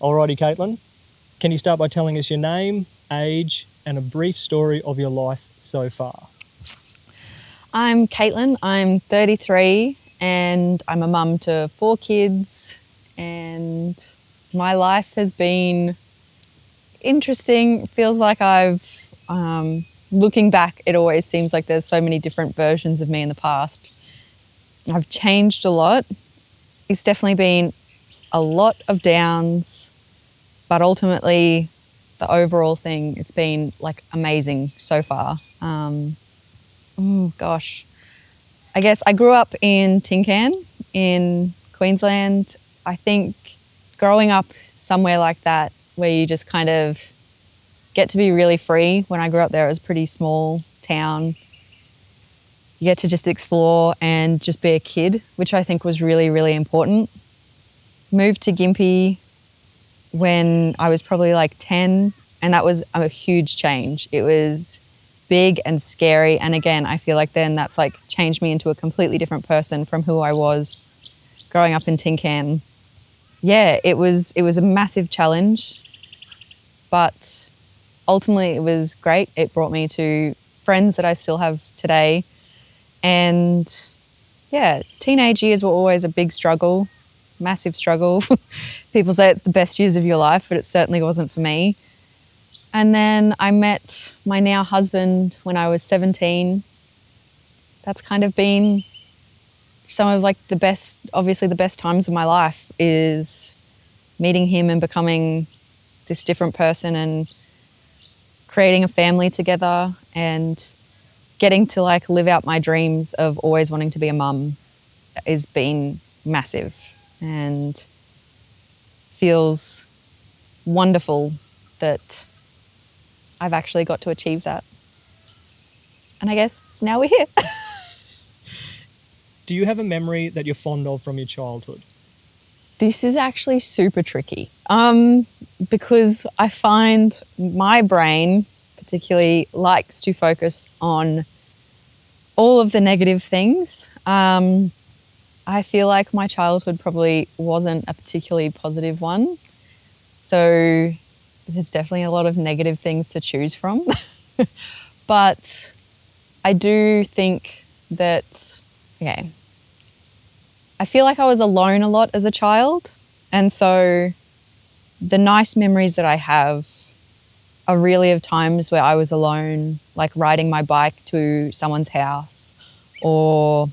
Alrighty, Caitlin. Can you start by telling us your name, age, and a brief story of your life so far? I'm Caitlin, I'm 33 and I'm a mum to 4 kids, and my life has been interesting. Feels like looking back, it always seems like there's so many different versions of me in the past. I've changed a lot. It's definitely been a lot of downs, but ultimately the overall thing, it's been like amazing so far. I guess I grew up in Tin Can in Queensland. I think growing up somewhere like that, where you just kind of get to be really free. When I grew up there, it was a pretty small town. You get to just explore and just be a kid, which I think was really, really important. Moved to Gympie when I was probably like 10, and that was a huge change. It was big and scary, and again, I feel like then that's like changed me into a completely different person from who I was growing up in Tin Can. Yeah, it was a massive challenge, but ultimately it was great. It brought me to friends that I still have today. And yeah, teenage years were always a big struggle, massive struggle. People say it's the best years of your life, but it certainly wasn't for me. And then I met my now husband when I was 17. That's kind of been some of like the best, obviously the best times of my life, is meeting him and becoming this different person and creating a family together and getting to like live out my dreams of always wanting to be a mum has been massive and feels wonderful that I've actually got to achieve that. And I guess now we're here. Do you have a memory that you're fond of from your childhood? This is actually super tricky because I find my brain particularly likes to focus on all of the negative things. I feel like my childhood probably wasn't a particularly positive one. So there's definitely a lot of negative things to choose from. But I do think that, I feel like I was alone a lot as a child. And so the nice memories that I have are really of times where I was alone, like riding my bike to someone's house, or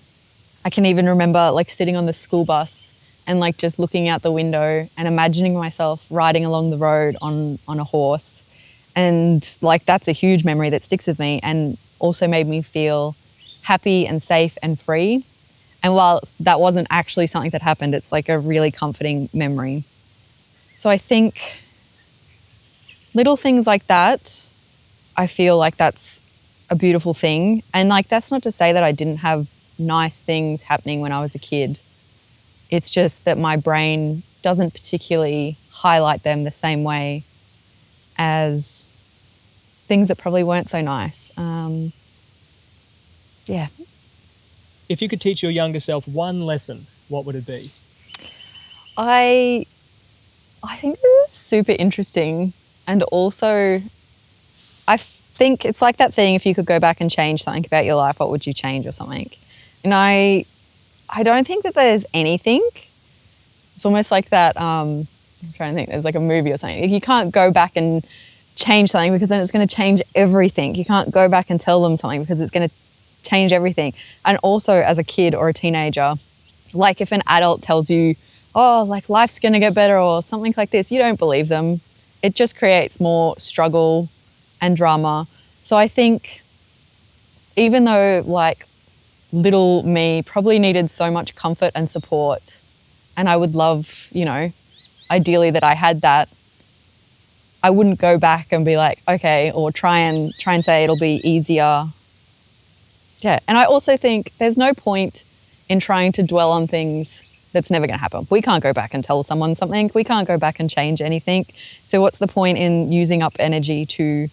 I can even remember like sitting on the school bus and like just looking out the window and imagining myself riding along the road on a horse. And like that's a huge memory that sticks with me and also made me feel happy and safe and free. And while that wasn't actually something that happened, it's like a really comforting memory. So I think little things like that, I feel like that's a beautiful thing. And like that's not to say that I didn't have nice things happening when I was a kid. It's just that my brain doesn't particularly highlight them the same way as things that probably weren't so nice. Yeah. If you could teach your younger self one lesson, what would it be? I think this is super interesting, and also I think it's like that thing, if you could go back and change something about your life, what would you change or something? And I don't think that there's anything. It's almost like that, I'm trying to think, there's like a movie or something. Like you can't go back and change something because then it's going to change everything. You can't go back and tell them something because it's going to change everything. And also as a kid or a teenager, like if an adult tells you, oh, like life's going to get better or something like this, you don't believe them. It just creates more struggle and drama. So I think even though like little me probably needed so much comfort and support, and I would love, ideally that I had that, I wouldn't go back and be like, okay, or try and say it'll be easier. Yeah. And I also think there's no point in trying to dwell on things that's never going to happen. We can't go back and tell someone something. We can't go back and change anything. So what's the point in using up energy to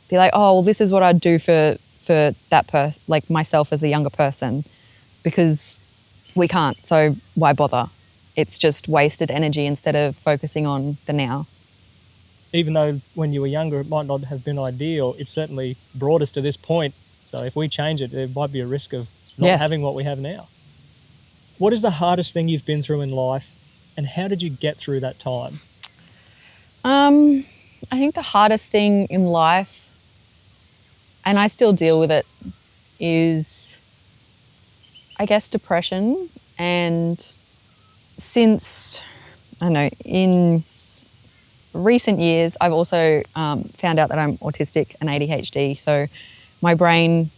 be like, oh, well, this is what I'd do for that like myself as a younger person, because we can't. So why bother? it's just wasted energy instead of focusing on the now. Even though when you were younger it might not have been ideal, it certainly brought us to this point. So if we change it, there might be a risk of not having what we have now. What is the hardest thing you've been through in life, and how did you get through that time? I think the hardest thing in life, and I still deal with it, is, I guess, depression. And since, I don't know, in recent years, I've also found out that I'm autistic and ADHD. So my brain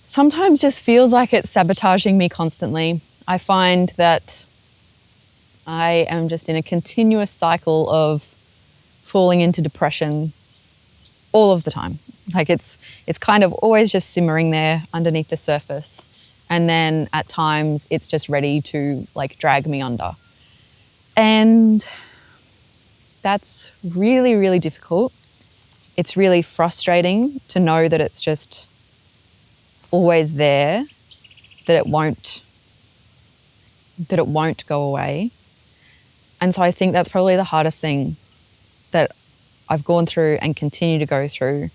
sometimes just feels like it's sabotaging me constantly. I find that I am just in a continuous cycle of falling into depression all of the time. Like it's kind of always just simmering there underneath the surface. And then at times it's just ready to like drag me under. And that's really, really difficult. It's really frustrating to know that it's just always there, that it won't go away. And so I think that's probably the hardest thing that I've gone through and continue to go through,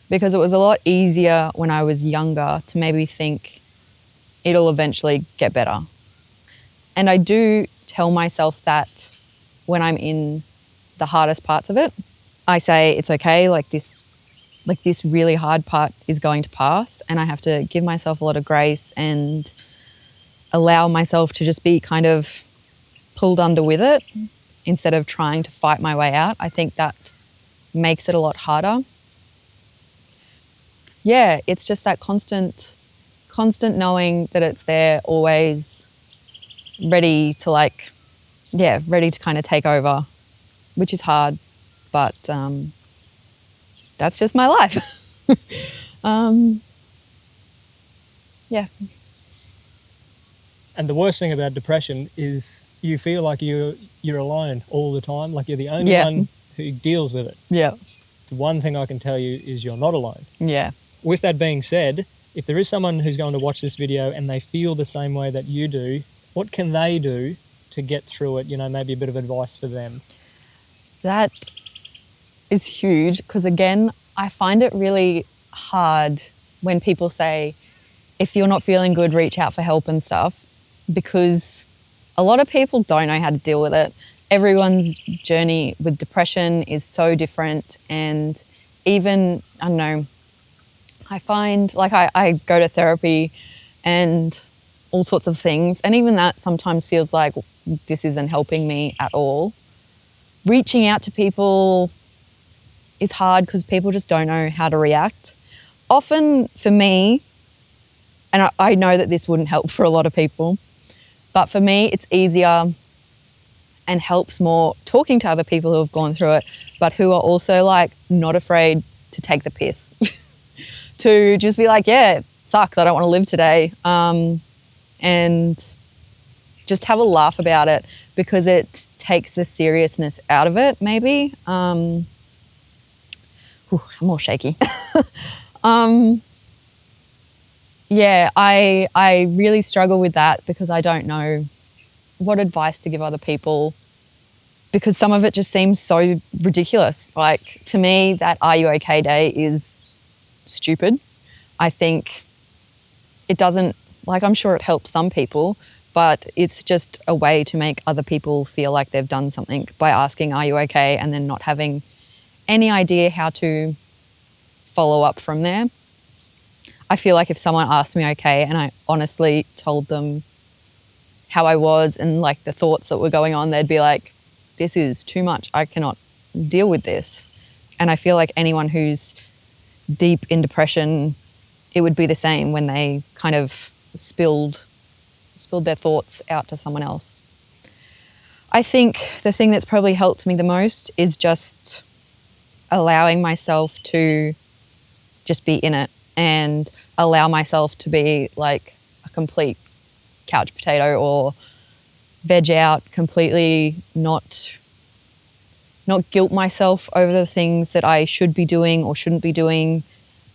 because it was a lot easier when I was younger to maybe think it'll eventually get better. And I do tell myself that when I'm in the hardest parts of it. I say it's okay, like this really hard part is going to pass, and I have to give myself a lot of grace and allow myself to just be kind of pulled under with it instead of trying to fight my way out. I think that makes it a lot harder. Yeah, it's just that constant knowing that it's there, always ready to kind of take over, which is hard, but that's just my life. Yeah. And the worst thing about depression is you feel like you're alone all the time, like you're the only one who deals with it. Yeah. The one thing I can tell you is you're not alone. Yeah. With that being said, if there is someone who's going to watch this video and they feel the same way that you do, what can they do to get through it? You know, maybe a bit of advice for them. That is huge, because again, I find it really hard when people say, if you're not feeling good, reach out for help and stuff, because a lot of people don't know how to deal with it. Everyone's journey with depression is so different. And even, I don't know, I find like I go to therapy and all sorts of things. And even that sometimes feels like this isn't helping me at all. Reaching out to people is hard because people just don't know how to react. Often for me, and I know that this wouldn't help for a lot of people, but for me it's easier and helps more talking to other people who have gone through it, but who are also like not afraid to take the piss. To just be like, yeah, it sucks, I don't want to live today. And just have a laugh about it, because it takes the seriousness out of it, maybe. I'm all shaky. Yeah, I really struggle with that, because I don't know what advice to give other people, because some of it just seems so ridiculous. Like, to me, that Are You Okay Day is stupid. I think it doesn't, like, I'm sure it helps some people, but it's just a way to make other people feel like they've done something by asking, are you okay? And then not having any idea how to follow up from there. I feel like if someone asked me okay and I honestly told them how I was and like the thoughts that were going on, they'd be like, this is too much, I cannot deal with this. And I feel like anyone who's deep in depression, it would be the same when they kind of spilled their thoughts out to someone else. I think the thing that's probably helped me the most is just allowing myself to just be in it and allow myself to be like a complete couch potato or veg out completely, not guilt myself over the things that I should be doing or shouldn't be doing,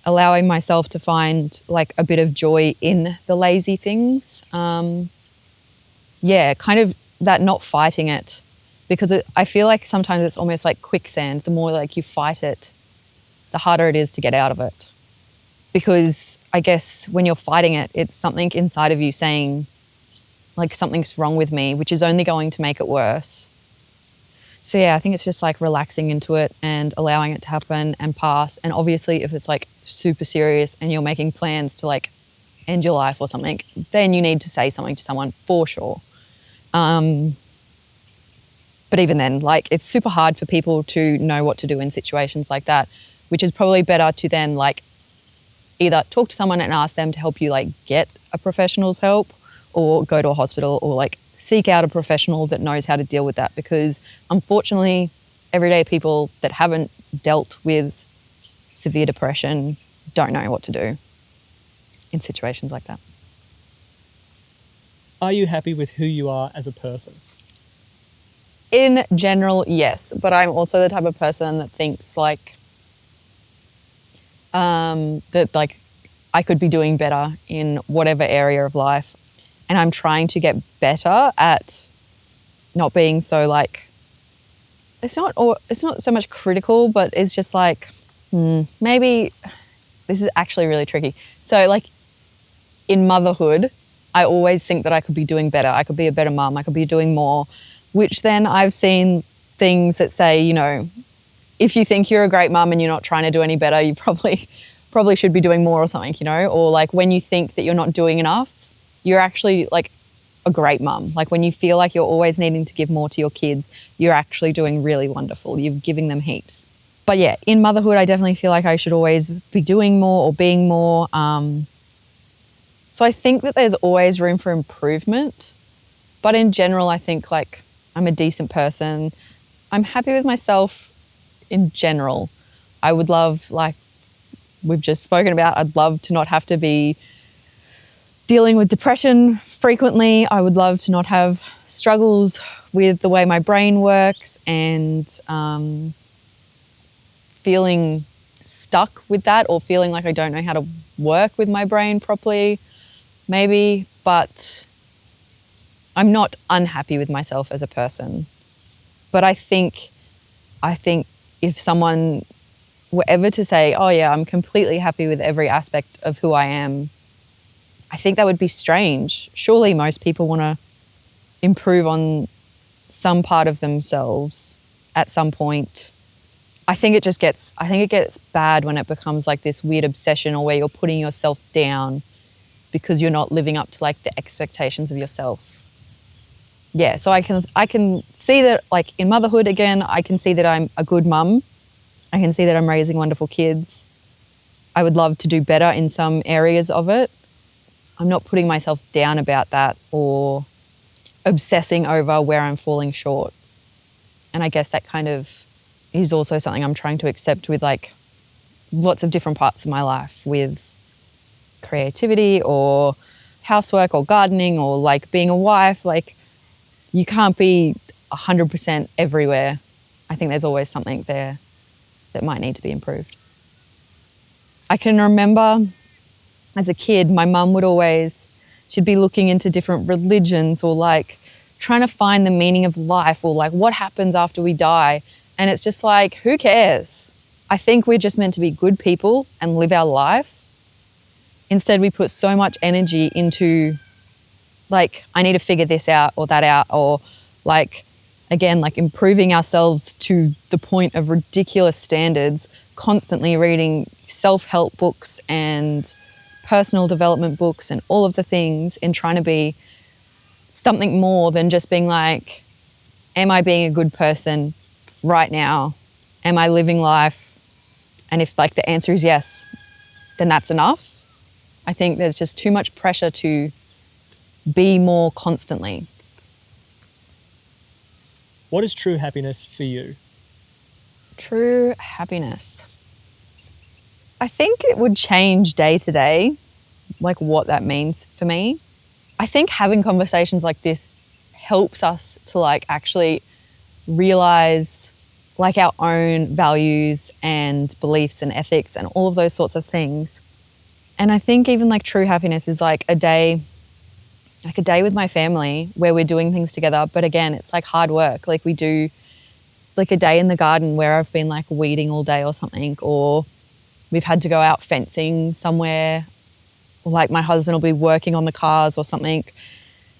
allowing myself to find like a bit of joy in the lazy things. Kind of that not fighting it, because I feel like sometimes it's almost like quicksand. The more like you fight it, the harder it is to get out of it. Because I guess when you're fighting it, it's something inside of you saying like something's wrong with me, which is only going to make it worse. So yeah, I think it's just like relaxing into it and allowing it to happen and pass. And obviously if it's like super serious and you're making plans to like end your life or something, then you need to say something to someone for sure. But even then, like it's super hard for people to know what to do in situations like that, which is probably better to then like either talk to someone and ask them to help you like get a professional's help, or go to a hospital, or like seek out a professional that knows how to deal with that. Because unfortunately, everyday people that haven't dealt with severe depression don't know what to do in situations like that. Are you happy with who you are as a person? In general, yes. But I'm also the type of person that thinks like that like I could be doing better in whatever area of life. And I'm trying to get better at not being so like, it's not so much critical, but it's just like, maybe this is actually really tricky. So like in motherhood, I always think that I could be doing better. I could be a better mum. I could be doing more, which then I've seen things that say, you know, if you think you're a great mum and you're not trying to do any better, you probably should be doing more or something, you know? Or like when you think that you're not doing enough, you're actually like a great mum. Like when you feel like you're always needing to give more to your kids, you're actually doing really wonderful. You're giving them heaps. But yeah, in motherhood, I definitely feel like I should always be doing more or being more. So I think that there's always room for improvement. But in general, I think like I'm a decent person. I'm happy with myself in general. I would love, like we've just spoken about, I'd love to not have to be dealing with depression frequently. I would love to not have struggles with the way my brain works and feeling stuck with that, or feeling like I don't know how to work with my brain properly, maybe. But I'm not unhappy with myself as a person. But I think if someone were ever to say, oh yeah, I'm completely happy with every aspect of who I am, I think that would be strange. Surely most people want to improve on some part of themselves at some point. I think it gets bad when it becomes like this weird obsession, or where you're putting yourself down because you're not living up to like the expectations of yourself. Yeah, so I can see that like in motherhood, again, I can see that I'm a good mum. I can see that I'm raising wonderful kids. I would love to do better in some areas of it. I'm not putting myself down about that or obsessing over where I'm falling short. And I guess that kind of is also something I'm trying to accept with like lots of different parts of my life, with creativity or housework or gardening or like being a wife. Like you can't be 100% everywhere. I think there's always something there that might need to be improved. I can remember as a kid, my mum she'd be looking into different religions, or like trying to find the meaning of life, or like what happens after we die. And it's just like, who cares? I think we're just meant to be good people and live our life. Instead, we put so much energy into like, I need to figure this out or that out, or like, again, like improving ourselves to the point of ridiculous standards, constantly reading self-help books and personal development books and all of the things, and trying to be something more than just being like, am I being a good person right now? Am I living life? And if like the answer is yes, then that's enough. I think there's just too much pressure to be more constantly. What is true happiness for you? True happiness. I think it would change day to day, like what that means for me. I think having conversations like this helps us to like actually realize like our own values and beliefs and ethics and all of those sorts of things. And I think even like true happiness is like a day like a day with my family where we're doing things together. But again, it's like hard work. Like we do like a day in the garden where I've been like weeding all day or something, or we've had to go out fencing somewhere, or like my husband will be working on the cars or something.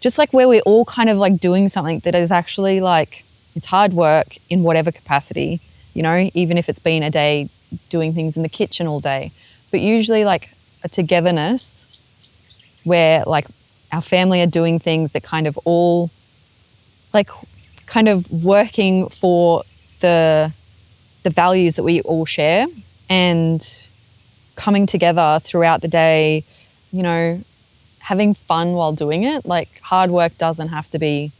Just like where we're all kind of like doing something that is actually like, it's hard work in whatever capacity, you know, even if it's been a day doing things in the kitchen all day. But usually like a togetherness where like our family are doing things that kind of all like kind of working for the values that we all share, and coming together throughout the day, you know, having fun while doing it. Like hard work doesn't have to be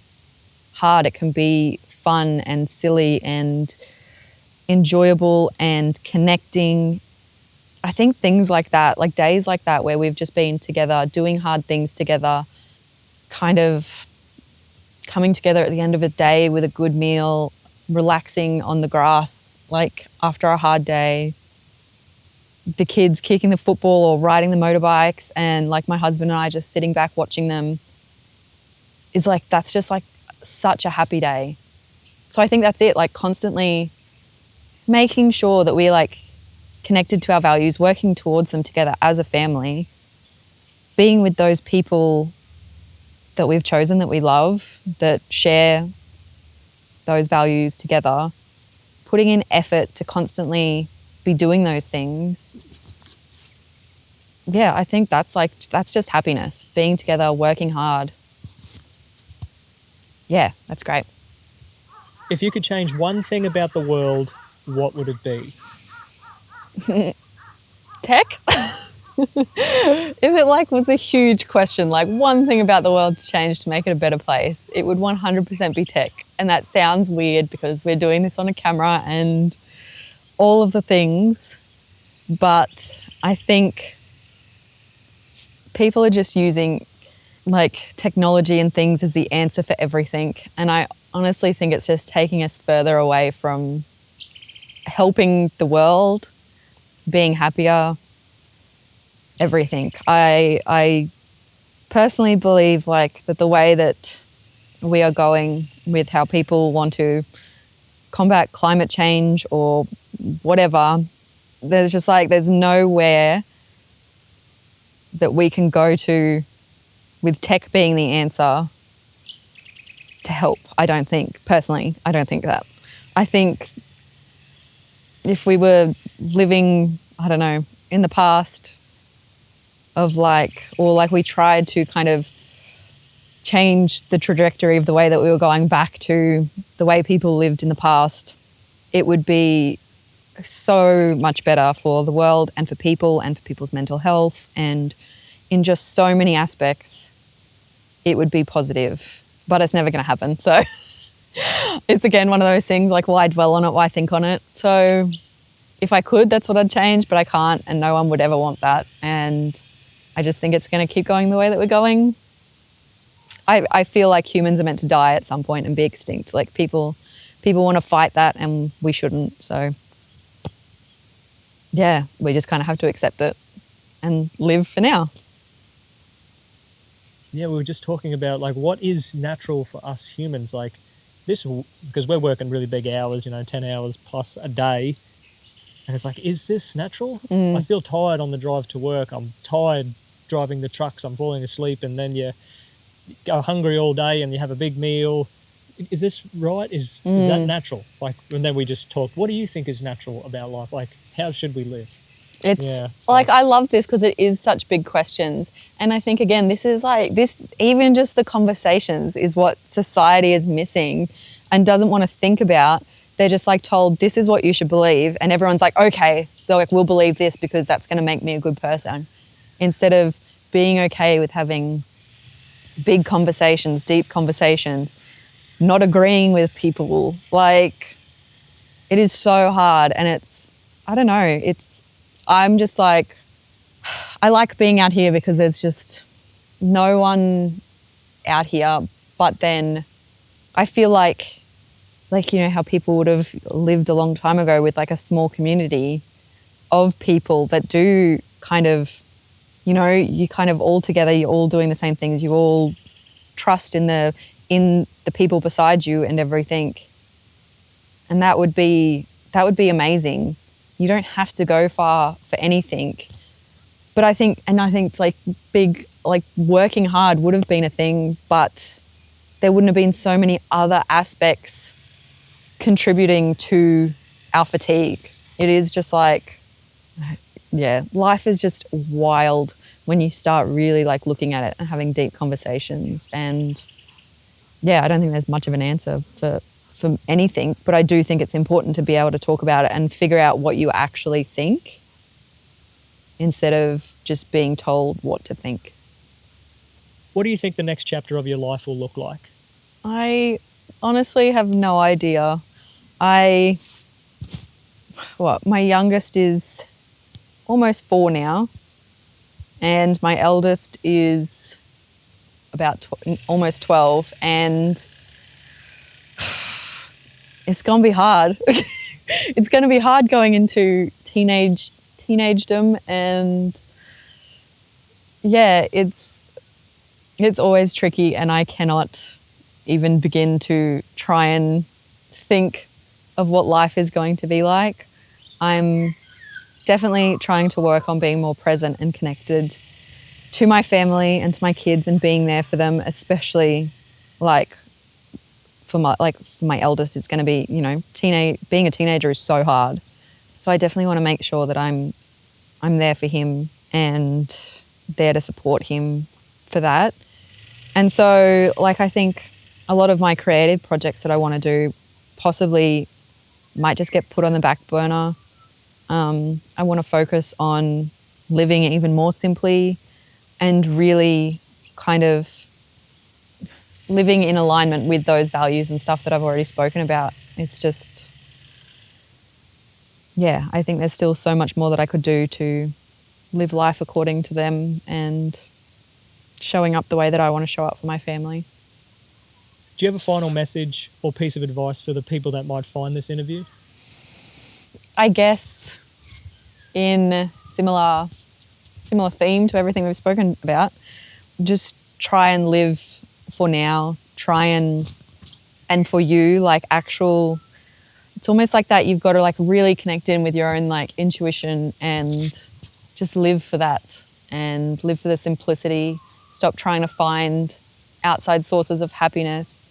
hard. It can be fun and silly and enjoyable and connecting. I think things like that, like days like that where we've just been together, doing hard things together, kind of coming together at the end of a day with a good meal, relaxing on the grass, like after a hard day, the kids kicking the football or riding the motorbikes, and like my husband and I just sitting back watching them, is like, that's just like such a happy day. So I think that's it, like constantly making sure that we're like connected to our values, working towards them together as a family, being with those people that we've chosen, that we love, that share those values together, putting in effort to constantly be doing those things. Yeah, I think that's just happiness, being together, working hard. Yeah, that's great. If you could change one thing about the world, what would it be? Tech? If it like was a huge question, like one thing about the world to change to make it a better place, it would 100% be tech. And that sounds weird because we're doing this on a camera and all of the things, but I think people are just using like technology and things as the answer for everything. And I honestly think it's just taking us further away from helping the world, being happier, everything. I personally believe like that the way that we are going with how people want to combat climate change or whatever, there's just like, there's nowhere that we can go to with tech being the answer to help. I don't think, personally, I don't think that. I think if we were living, I don't know, in the past of like, or like we tried to kind of change the trajectory of the way that we were going back to the way people lived in the past, it would be so much better for the world and for people's mental health, and in just so many aspects, it would be positive. But it's never going to happen. So it's again one of those things like, why dwell on it? Why think on it? So if I could, that's what I'd change, but I can't, and no one would ever want that. And I just think it's going to keep going the way that we're going. I feel like humans are meant to die at some point and be extinct. Like people want to fight that, and we shouldn't. So yeah, we just kind of have to accept it and live for now. Yeah, we were just talking about like what is natural for us humans, like this, because we're working really big hours, 10 hours plus a day. And it's like, is this natural? I feel tired on the drive to work. I'm tired driving the trucks. I'm falling asleep. And then you go hungry all day and you have a big meal. Is this right? Is that natural? Like, and then we just talk, what do you think is natural about life? Like, how should we live? It's like, I love this because it is such big questions. And I think, again, this is like this, even just the conversations is what society is missing and doesn't want to think about. They're just like told, this is what you should believe. And everyone's like, okay, so like, we'll believe this because that's going to make me a good person. Instead of being okay with having big conversations, deep conversations, not agreeing with people. Like, it is so hard. And it's, I don't know, I'm just like, I like being out here because there's just no one out here. But then I feel like, how people would have lived a long time ago with like a small community of people that do kind of, you kind of all together, you're all doing the same things, you all trust in the people beside you and everything. And that would be amazing. You don't have to go far for anything. But I think like working hard would have been a thing, but there wouldn't have been so many other aspects contributing to our fatigue. It is just like, yeah, life is just wild when you start really like looking at it and having deep conversations. And yeah, I don't think there's much of an answer for anything, but I do think it's important to be able to talk about it and figure out what you actually think instead of just being told what to think. What do you think the next chapter of your life will look like? I honestly have no idea. My youngest is almost 4 now, and my eldest is about almost 12, and it's going to be hard. It's going to be hard going into teenagedom, and yeah, it's always tricky, and I cannot even begin to try and think of what life is going to be like. I'm definitely trying to work on being more present and connected to my family and to my kids and being there for them, especially like for my eldest is going to be, you know, being a teenager is so hard. So I definitely want to make sure that I'm there for him and there to support him for that. And so like I think a lot of my creative projects that I want to do possibly might just get put on the back burner. I want to focus on living even more simply and really kind of living in alignment with those values and stuff that I've already spoken about. It's just, yeah, I think there's still so much more that I could do to live life according to them and showing up the way that I want to show up for my family. Do you have a final message or piece of advice for the people that might find this interview? I guess in similar theme to everything we've spoken about, just try and live for now, and for you, like it's almost like that you've got to like really connect in with your own like intuition and just live for that and live for the simplicity. Stop trying to find outside sources of happiness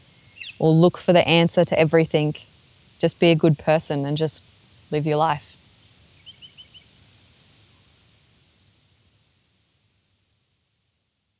or look for the answer to everything. Just be a good person and just live your life.